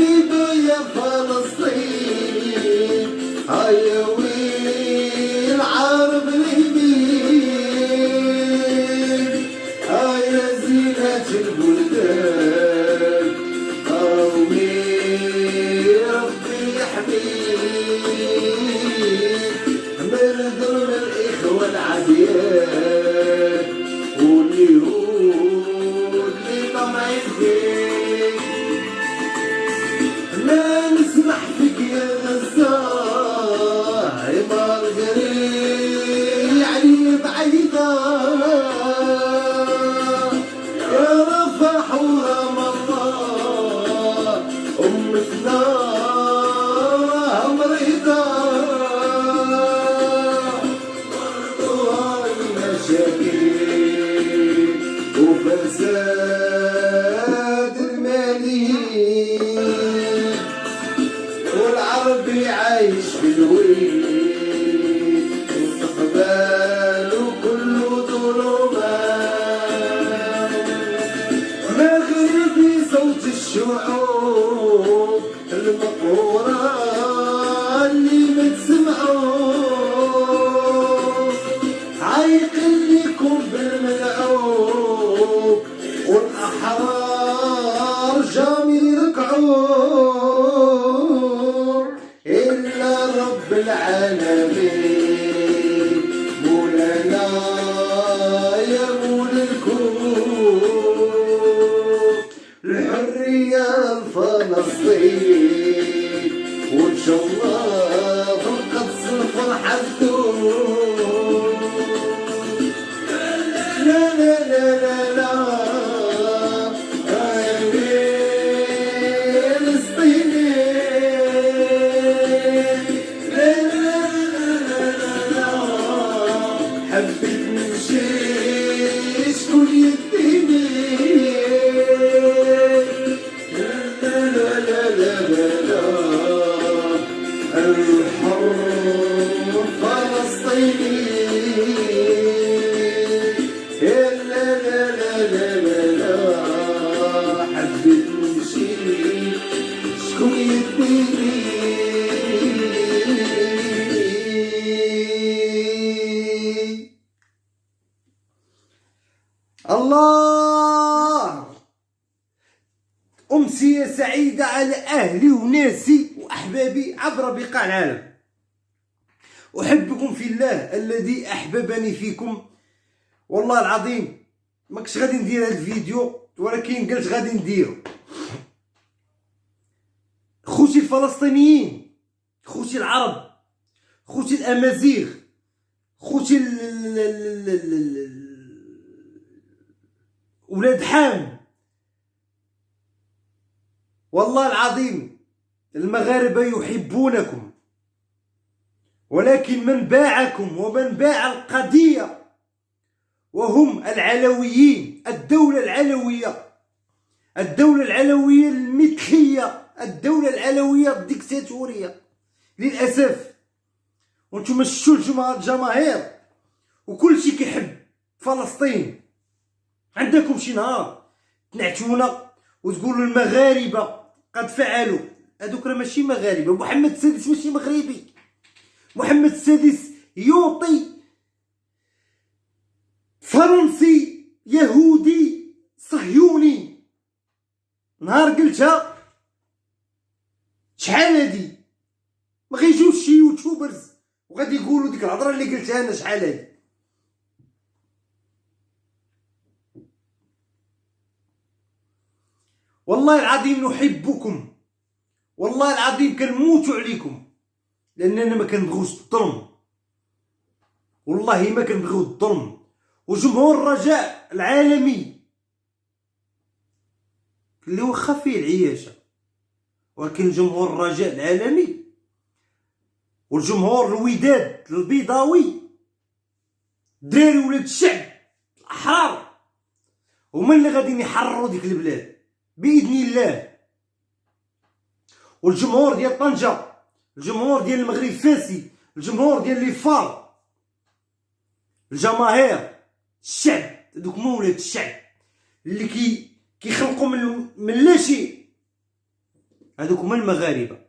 حبيبي يا فلسطين، هيا وين عرب اليمين، هيا زينة البلدان، قومي ربي يحميك من ظلم الإخوة العديان واليهود اللي طمعين فيك. لا نسمح فيك يا غزة عمار قريب يعني بعيدة، يا رفح ورام الله أمتنا راها مريضة، برضوها المشاكل وفساد الماليين، والعربي عايش في الويل مستقبله كله ظلمات. مغربي صوت الشعوب المقهورة اللي ما تسمعوه، عايق ليكم بالملعوب والأحرار جامي يركعوا، إلا رب العالمين مولانا يا مولى الكون. الحرية لفلسطين وإن شاء الله في القدس الفرحة تدوم. لا لا لا لا لا حبيت نمشي شكون يديني، لا لا لا لا لا لا الحر فلسطيني، لا لا لا لا لا لا حبيت نمشي شكون يديني. الله، أمسية سعيدة على أهلي وناسي وأحبابي عبر بقاع العالم. أحبكم في الله الذي أحببني فيكم. والله العظيم ما كنتش غادي ندير هذا الفيديو، ولكن قلت غادي نديرو. خوتي الفلسطينيين، خوتي العرب، خوتي الأمازيغ، خوتي ولاد حام، والله العظيم المغاربة يحبونكم، ولكن من باعكم ومن باع القضية وهم العلويين، الدولة العلوية، الدولة العلوية المثلية، الدولة العلوية الديكتاتورية للأسف. وانتم شتو الجماهير وكل شي كيحب فلسطين. عندكم شي نهار تنعتونا وتقولوا المغاربة قد فعلوا، هذوك راه ماشي مغاربة. محمد السادس ماشي مغربي، محمد السادس يوطي فرنسي يهودي صهيوني. نهار قلتها شحال هادي ما غيجيوش شي يوتيوبرز وغادي يقولوا ديك الهضره اللي قلتها انا شحال هادي. والله العظيم نحبكم، والله العظيم كنموتوا عليكم، لاننا ما كنبغيوش الظلم، والله ما كنبغيو الظلم. وجمهور الرجاء العالمي اللي واخا فيه العياشه، ولكن جمهور الرجاء العالمي والجمهور الوداد البيضاوي، دراري ولاد الشعب الاحرار، هما اللي غادي يحرروا ديك البلاد باذن الله. والجمهور ديال طنجة، الجمهور ديال المغرب فاسي، الجمهور ديال لي فار، الجماهير، الشعب، دوك مولات الشعب اللي كيخلقوا من لا شيء هذوك هما المغاربه.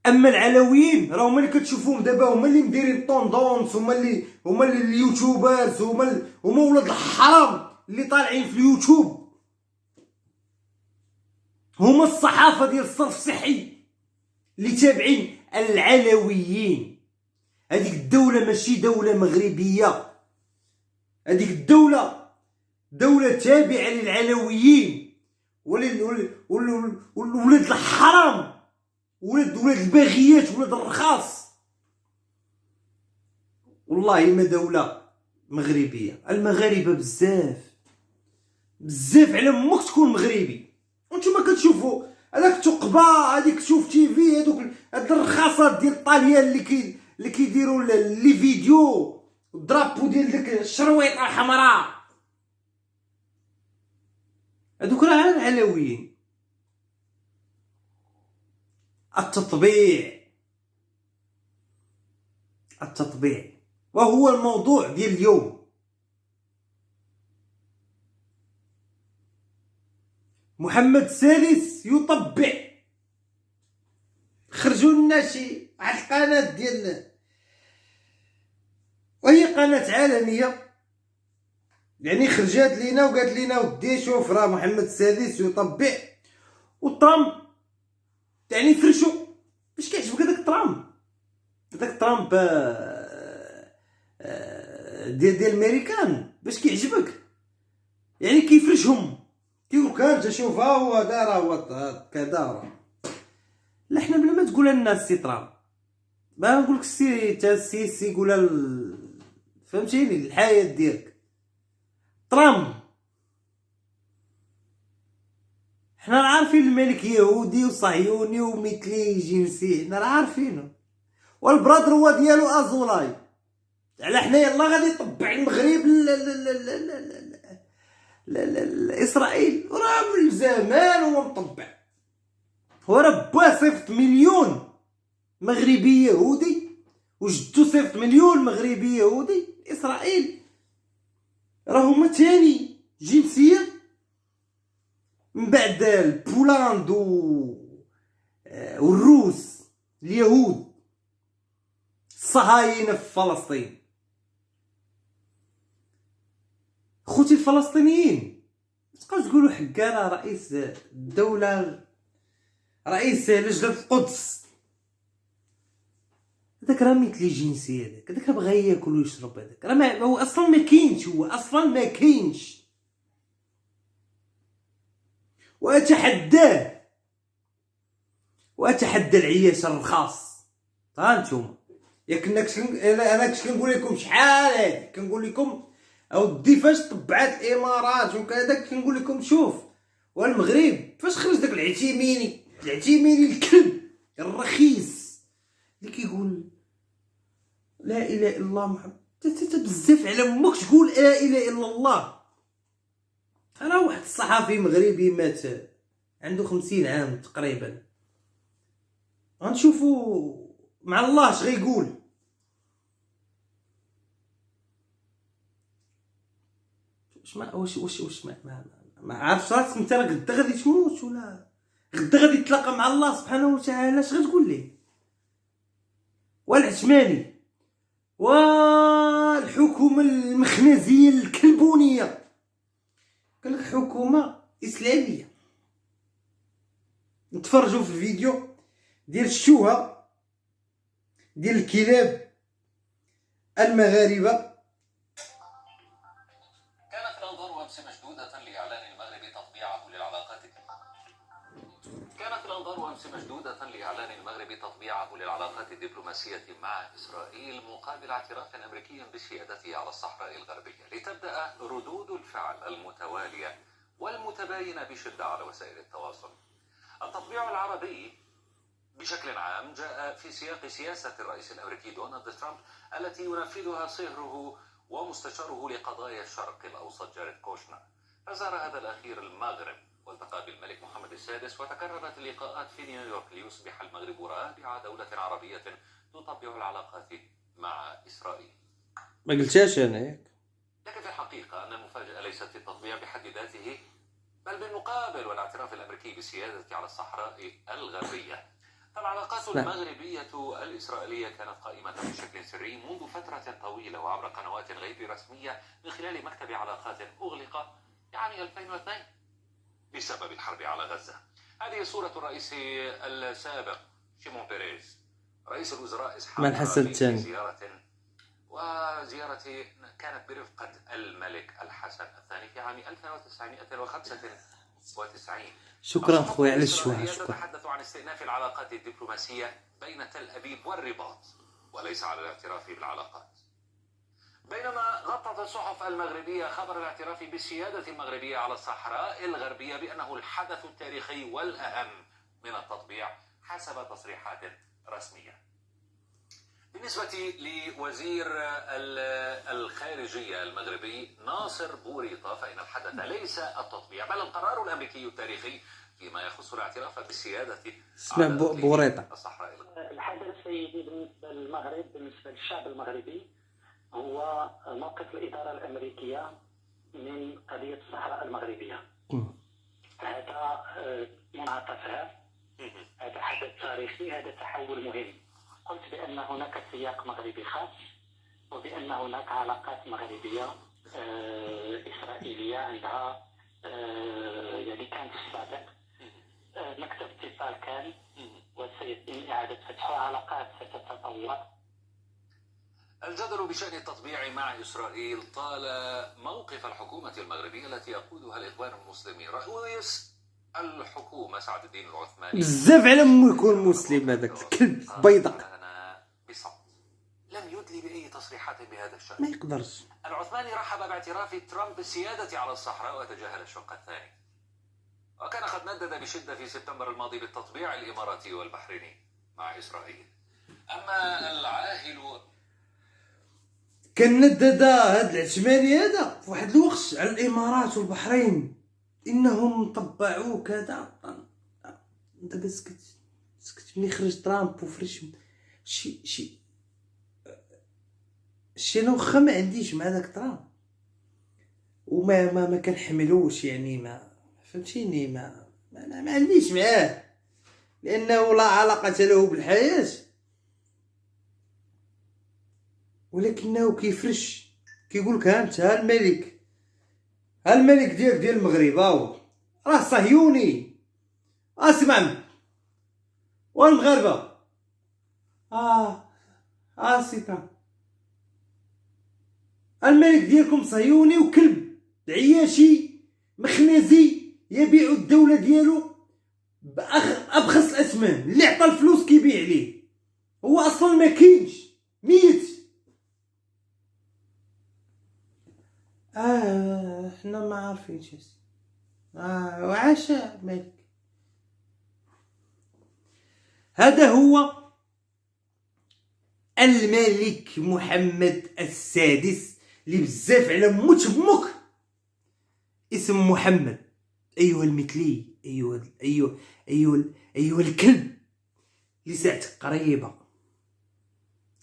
اما العلويين راه هما اللي كتشوفوهم دابا، هما اللي مديرين طوندونس، هما اللي اليوتيوبرز، هما ولاد الحرام اللي طالعين في اليوتيوب، هما الصحافه ديال الصرف الصحي اللي تابعين العلويين. هذيك الدوله ماشي دوله مغربيه، هذيك الدوله دوله تابعه للعلويين ولاد الحرام، ولاد الباغيات، ولاد الرخاص. والله ما دوله مغربيه. المغاربه بزاف على امك تكون مغربي. وانتوما كتشوفوا هذاك التقبه، هذيك تشوف تي في، هاد الرخاصات ديال الطاليان اللي كيديروا لي فيديو الدرابو ديال داك الشرويطه الحمراء، هذوك راه العلويين. التطبيع وهو الموضوع ديال اليوم. محمد السادس يطبع. خرجوا لنا شي واحد القناه ديال، وهي قناه عالميه يعني، خرجات لينا وقالت لينا ودي شوف راه محمد السادس يطبع. وترامب يعني فرشو باش كيعجبك هذاك ترامب ديال الميريكان، باش كيعجبك يعني كيفرشهم، كيقول كان شوف ها هو دار هو كذا. لا حنا بلا ما تقولها لنا السي ترامب، ما نقولك السي يقولها فهمتيني الحياه ديالك. ترامب حنا عارفين الملك يهودي وصهيوني ومثلي جنسي، حنا عارفينه، والبرادر هو ديالو ازولاي. على حنا يلا غادي يطبع المغرب اسرائيل، وراه من زمان هو مطبع. هو راه با صيفط مليون مغربي يهودي، وجدو صيفط مليون مغربي يهودي اسرائيل، راه هما تاني جنسيه من بعد البولند والروس، اليهود الصهاينه في فلسطين. خوتي الفلسطينيين تبقاو تقولوا حكا رئيس الدوله، رئيس لجنه القدس، هذاك راه مثلي جنسي، هذاك راه بغا ياكل ويشرب، هذاك راه هو اصلا ما كاينش، هو اصلا ما كاينش. واتحدى العياش الرخاص. ها نتوما ياك انا كنت كنقول لكم شحال هادي، كنقول لكم اودي فاش طبعات الامارات وكذا، كنقول لكم شوف، والمغرب فاش خرج داك العتيميني الكلب الرخيص اللي كيقول لا اله الا الله محمد، بزاف على امك تقول لا اله الا الله. انا واحد الصحفي مغربي مات عنده 50 عام تقريبا، غنشوفوا مع الله اش غيقول. واش ما عارفش راسك انت، راه غدا غادي تموت ولا غدا غادي تلاقى مع الله سبحانه وتعالى، اش غتقول ليه؟ والعثماني والحكومه المخنزيه الكلبونيه، قال لك حكومه اسلاميه. نتفرجوا في الفيديو ديال الشوهه ديال الكلاب المغاربه. كانت الأنظار أمس مشدودة لإعلان المغرب تطبيعه للعلاقات الدبلوماسية مع إسرائيل مقابل اعتراف أمريكي بسيادته على الصحراء الغربية، لتبدأ ردود الفعل المتوالية والمتباينة بشدة على وسائل التواصل. التطبيع العربي بشكل عام جاء في سياق سياسة الرئيس الأمريكي دونالد ترامب التي ينفذها صهره ومستشاره لقضايا الشرق الأوسط جاريد كوشنر. فزار هذا الأخير المغرب والتقى بالملك محمد السادس، وتكررت اللقاءات في نيويورك ليصبح المغرب رابع دولة عربية تطبع العلاقات مع إسرائيل. ما قلتهاش انا ياك. لكن في الحقيقة أن المفاجأة ليست في التطبيع بحد ذاته، بل بالمقابل والاعتراف الأمريكي بالسيادة على الصحراء الغربية. العلاقات نعم. المغربية الإسرائيلية كانت قائمة بشكل سري منذ فترة طويلة وعبر قنوات غير رسمية من خلال مكتب علاقات أغلق عام 2002 بسبب الحرب على غزة. هذه صورة الرئيس السابق شيمون بيريز رئيس الوزراء إسحاق الحسن الثاني. وزيارة كانت برفقة الملك الحسن الثاني في عام 1995. شكرا خويا على الشوهة. شكرا. تتحدث عن استئناف العلاقات الدبلوماسية بين تل أبيب والرباط وليس على الاعتراف بالعلاقات. بينما غطت الصحف المغربية خبر الاعتراف بالسيادة المغربية على الصحراء الغربية بأنه الحدث التاريخي والأهم من التطبيع حسب تصريحات رسمية. بالنسبة لوزير الخارجية المغربي ناصر بوريطة فإن الحدث ليس التطبيع بل القرار الأمريكي التاريخي فيما يخص الاعتراف بالسيادة اسمع بوريطة. الصحراء. الحدث سيدي بالنسبة للمغرب، بالنسبة للشعب المغربي، هو موقف الإدارة الأمريكية من قضية الصحراء المغربية. هذا منعطف هام، هذا حدث تاريخي، هذا تحول مهم. قلت بأن هناك سياق مغربي خاص وبأن هناك علاقات مغربية إسرائيلية عندها يعني كانت في السابق مكتب اتصال كان وسيتم إعادة فتحه، علاقات ستتطور. الجدل بشأن التطبيع مع إسرائيل طال موقف الحكومة المغربية التي يقودها الإخوان المسلمين. رئيس الحكومة سعد الدين العثماني بزاف على مو يكون مسلم هذاك الكلب بيضاء بصمت لم يدلي بأي تصريحات بهذا الشأن. ما يقدرش. العثماني رحب باعتراف ترامب بالسيادة على الصحراء وتجاهل الشق الثاني، وكان قد ندد بشدة في سبتمبر الماضي بالتطبيع الإماراتي والبحريني مع إسرائيل. أما العاهل كان ندد هاد العثماني هذا في واحد الوقت على الامارات والبحرين انهم طبعوا كذا. دابا سكت ملي خرج ترامب وفرش شي انا واخا ما عنديش مع داك ترامب وما كنحملوش، يعني ما فهمتيني، ما عنديش معاه لانه لا علاقه له بالحياه، ولكنه كيفرش كيقول لك ها انت ها الملك ديال المغرب راه صهيوني. اسمع والمغاربه سيكا الملك ديالكم صهيوني وكلب عياشي مخنزي يبيع الدوله ديالو بأبخس الأثمان. اللي عطى الفلوس كيبيع عليه، هو اصلا ما كاينش، ميت. احنا ما عارفينش وعاش مالك. هذا هو الملك محمد السادس اللي بزاف على موت بمك اسم محمد. ايها المثلي، ايها الكلب اللي ساعتك قريبه،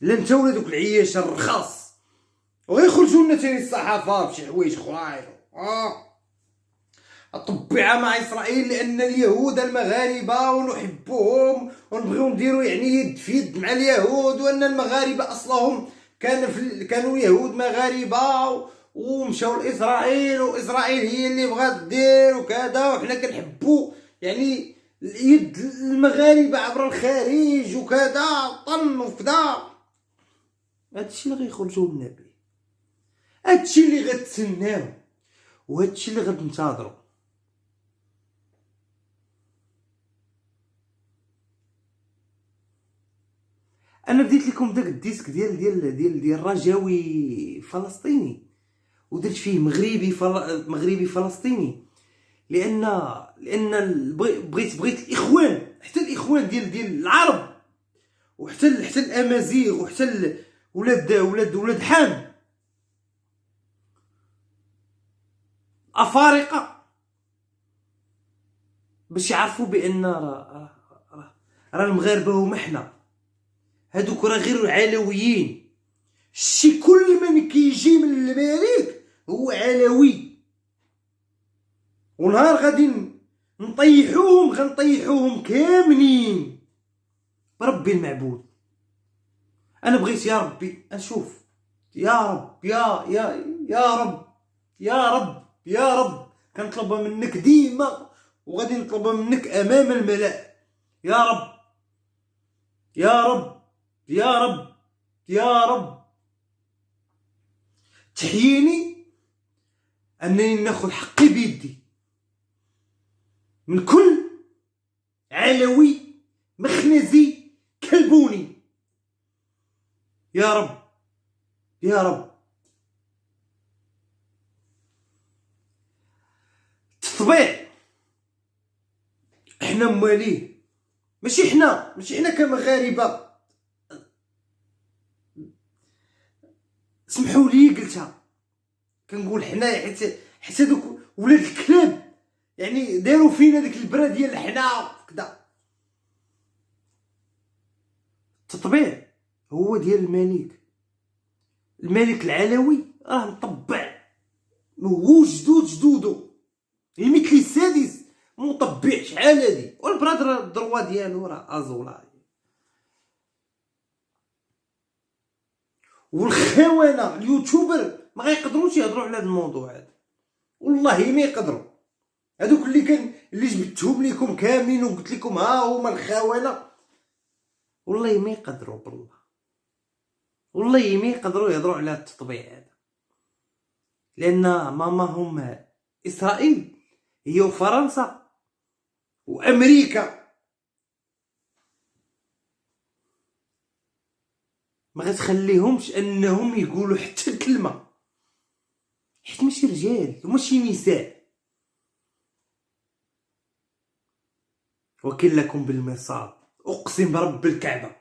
لا انت ولا دوك العياش الرخاص ويخرجوا لنا تاني الصحافه بشي حوايج خراير. الطبيعه مع اسرائيل لان اليهود المغاربه ونحبهم ونبغيو نديروا يعني يد في يد مع اليهود، وان المغاربه اصلهم كانوا يهود مغاربه ومشاو لاسرائيل، واسرائيل هي اللي بغات دير وكذا، وحنا كنحبوا يعني يد المغاربه عبر الخارج وكذا طن وكذا. هادشي اللي غيخرجوا لنا به، هادشي اللي غتسناو، وهادشي اللي غننتظروا. انا بديت لكم داك الديسك ديال رجاوي فلسطيني ودرت فيه مغربي فلسطيني لان بغيت الاخوان، حتى الاخوان ديال العرب وحتى الامازيغ وحتى ولاد حام افارقه باش يعرفوا بان راه المغاربه هما حنا، هادوك راه غير علويين. شي كل من كيجي من الملك هو علوي، ونهار غادي نطيحوهم، غنطيحوهم كاملين بربي المعبود. انا بغيت يا ربي نشوف، يا رب يا رب يا رب يا رب، كنطلبها منك ديما وغادي نطلبها منك امام الملأ. يا رب يا رب يا رب يا رب تحييني انني ناخذ حقي بيدي من كل علوي مخنزي كلبوني. يا رب يا رب. التطبيع احنا مواليه، ماشي حنا كمغاربه. سمحوا لي قلتها، كنقول حنايا حيت هذوك ولاد الكلاب يعني داروا فينا ديك البرا ديال حنا كدا. التطبيع هو ديال الملك العلوي، راه مطبع، هو جدودو يمثل السادس مطبع شحال هادي، والبرادر الدروا ديالو راه ازولا. والخونه اليوتيوبر ما غيقدروش يهضروا على هذا الموضوع هذا، والله ما يقدروا. هذوك اللي جبتهم لكم كاملين وقلت لكم ها هما الخونه، والله ما يقدروا، بالله والله ما يقدروا يهضروا على التطبيع هذا، لان ماما هم اسرائيل هي وفرنسا وامريكا. ما غتخليهمش انهم يقولوا حتى كلمه، حيت ماشي رجال وماشي نساء. وكل لكم بالمرصاد، اقسم برب الكعبه،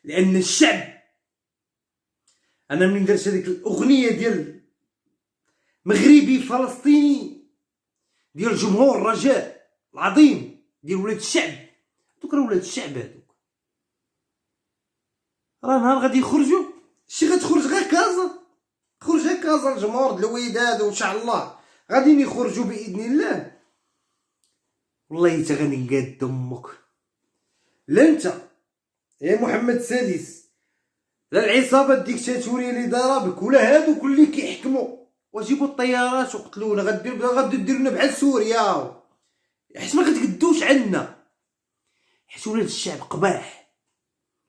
لان الشعب، انا من درت هذيك الاغنيه ديال مغربي فلسطيني ديال جمهور الرجاء العظيم ديال ولاد الشعب، دوك راه ولاد الشعب هذوك، راه نهار غادي يخرجوا شي غتخرج غير كازا، خرج غير كازا الجمهور د الوداد وان شاء الله غادي يخرجوا باذن الله. والله حتى غادي نقاد امك، لا انت يا محمد السادس، لا العصابه الديكتاتوريه اللي ضربك، ولا هادوك اللي كيحكموا وجيبوا الطيارات وقتلونا. غادي ديرونا بحال سوريا، حيت ما غتقدوش عنا، حيت ولاد الشعب قباح،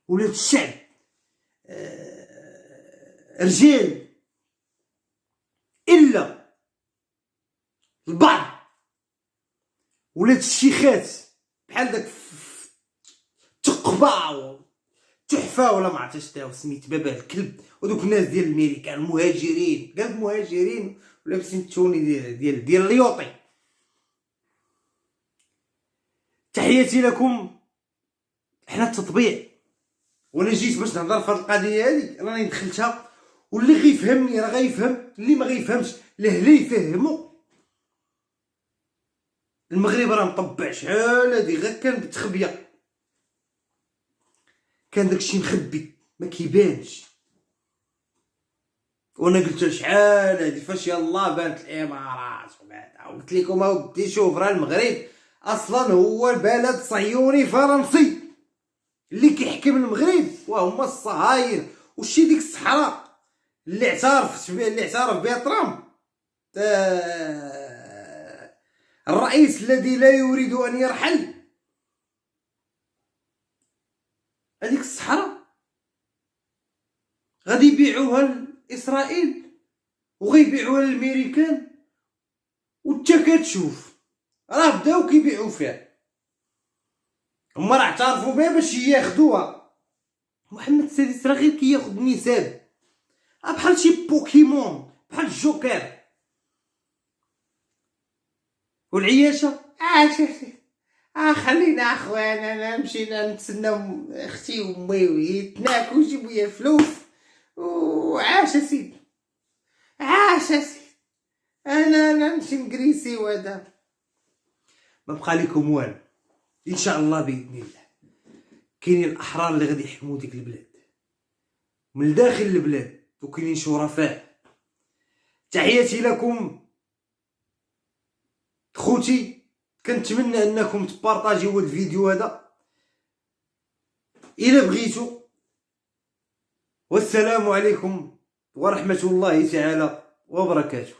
ولاد الشعب رجال، الا البعض ولاد الشيخات بحال داك تقبع تحفه ولا ما عرفتش تا سميت بابا الكلب، ودوك الناس ديال الميريكان المهاجرين، قال مهاجرين ولابسين التوني ديال اليوطي. تحياتي لكم. حنا التطبيع، وانا جيت باش نهضر في هذه القضيه هذه، راني دخلتها، واللي غيفهمني راه غيفهم، اللي ما غيفهمش لا يفهمو. المغرب راه مطبع شحال هادي، غير كان بالتخبيه، كان داكشي مخبي ما كيبانش. وانا قلت شحال هادي فاش يلاه بانت الامارات وبعدا، قلت لكم اودي شوف راه المغرب اصلا هو بلد صهيوني فرنسي اللي كيحكم المغرب، وهما الصهاينه. وشي ديك الصحراء اللي اعترف بها ترامب، الرئيس الذي لا يريد ان يرحل، هذيك الصحراء غادي يبيعوها لاسرائيل وغيبيعوها للامريكان، وانت كتشوف راه بداو كيبيعوا فيها، هما راه اعترفوا بها باش ياخدوها. محمد السادس راه غير كياخد نساب، بحال شي بوكيمون، بحال الجوكر. والعياشه خلينا اخوانا نمشي نتسناو اختي وامي ويتناكو ويجيبوا لي الفلوس، وعاش سيدي عاش سيدي، انا نمشي نكريسي وهذا ما بقى لكم والو. ان شاء الله باذن الله كاينين الاحرار اللي غادي يحكموا ديك البلاد من داخل البلاد، وكاينين شرفاء. تحياتي لكم. خوتي كنتمنى انكم تبارطاجيو هذا الفيديو هذا الى بغيتو. والسلام عليكم ورحمة الله تعالى وبركاته.